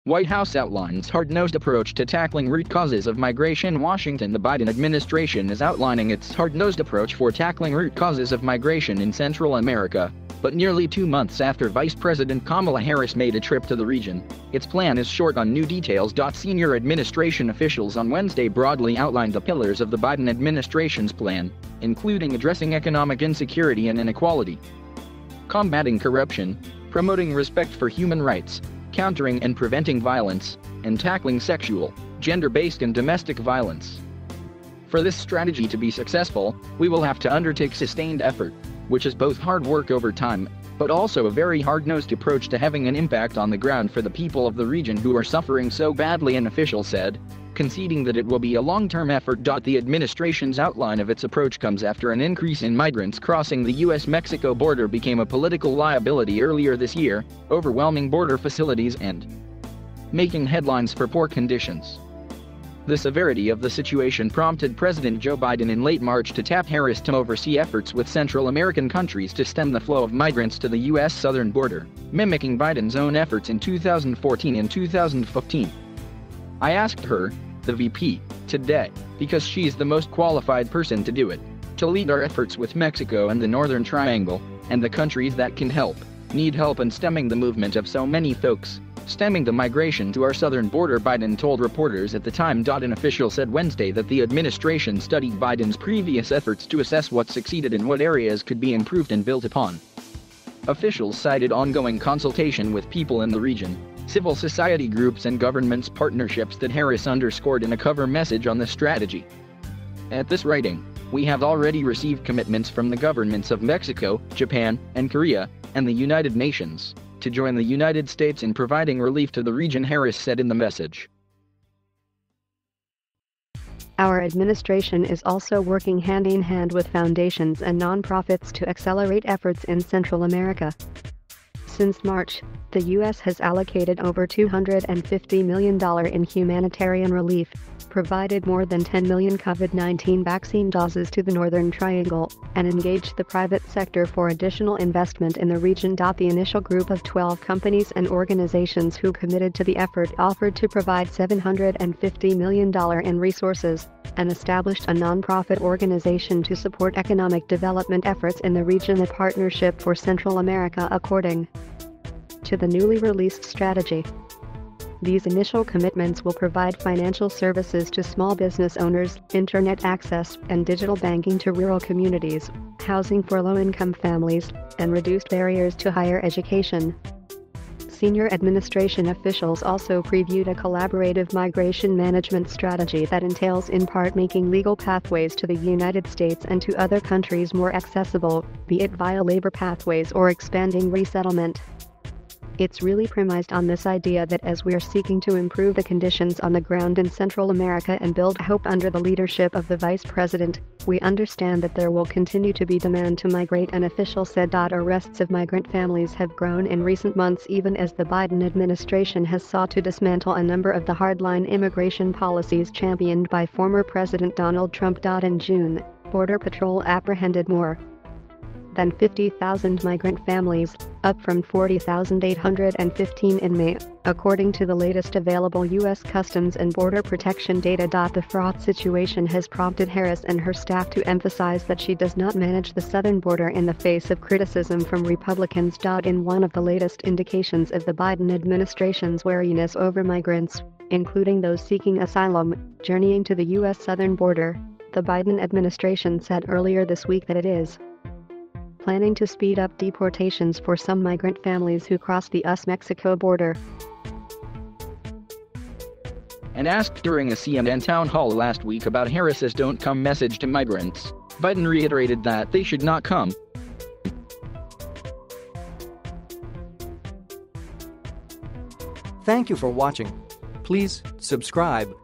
White House outlines hard-nosed approach to tackling root causes of migration. Washington. The Biden administration is outlining its hard-nosed approach for tackling root causes of migration in Central America. But nearly 2 months after Vice President Kamala Harris made a trip to the region, its plan is short on new details. Senior administration officials on Wednesday broadly outlined the pillars of the Biden administration's plan, including addressing economic insecurity and inequality, combating corruption, promoting respect for human rights, countering and preventing violence, and tackling sexual, gender-based and domestic violence. For this strategy to be successful, we will have to undertake sustained effort, which is both hard work over time, but also a very hard-nosed approach to having an impact on the ground for the people of the region who are suffering so badly, an official said, conceding that it will be a long-term effort. The administration's outline of its approach comes after an increase in migrants crossing the U.S.-Mexico border became a political liability earlier this year, overwhelming border facilities and making headlines for poor conditions. The severity of the situation prompted President Joe Biden in late March to tap Harris to oversee efforts with Central American countries to stem the flow of migrants to the U.S. southern border, mimicking Biden's own efforts in 2014 and 2015. I asked her, the VP, today, because she's the most qualified person to do it, to lead our efforts with Mexico and the Northern Triangle, and the countries that can help, need help in stemming the movement of so many folks, stemming the migration to our southern border, Biden told reporters at the time. An official said Wednesday that the administration studied Biden's previous efforts to assess what succeeded and what areas could be improved and built upon. Officials cited ongoing consultation with people in the region, civil society groups and governments partnerships that Harris underscored in a cover message on the strategy. At this writing, we have already received commitments from the governments of Mexico, Japan, and Korea, and the United Nations, to join the United States in providing relief to the region, Harris said in the message. Our administration is also working hand-in-hand with foundations and nonprofits to accelerate efforts in Central America. Since March, the U.S. has allocated over $250 million in humanitarian relief, provided more than 10 million COVID-19 vaccine doses to the Northern Triangle, and engaged the private sector for additional investment in the region. The initial group of 12 companies and organizations who committed to the effort offered to provide $750 million in resources, and established a nonprofit organization to support economic development efforts in the region, a partnership for Central America, according to the newly released strategy. These initial commitments will provide financial services to small business owners, internet access and digital banking to rural communities, housing for low-income families, and reduced barriers to higher education. Senior administration officials also previewed a collaborative migration management strategy that entails in part making legal pathways to the United States and to other countries more accessible, be it via labor pathways or expanding resettlement. It's really premised on this idea that as we're seeking to improve the conditions on the ground in Central America and build hope under the leadership of the Vice President, we understand that there will continue to be demand to migrate, an official said. Arrests of migrant families have grown in recent months even as the Biden administration has sought to dismantle a number of the hardline immigration policies championed by former President Donald Trump. In June, Border Patrol apprehended more than 50,000 migrant families, up from 40,815 in May, according to the latest available U.S. Customs and Border Protection data. The fraught situation has prompted Harris and her staff to emphasize that she does not manage the southern border in the face of criticism from Republicans. In one of the latest indications of the Biden administration's wariness over migrants, including those seeking asylum, journeying to the U.S. southern border, the Biden administration said earlier this week that it is planning to speed up deportations for some migrant families who cross the US-Mexico border. And asked during a CNN town hall last week about Harris's "Don't Come" message to migrants, Biden reiterated that they should not come. Thank you for watching. Please subscribe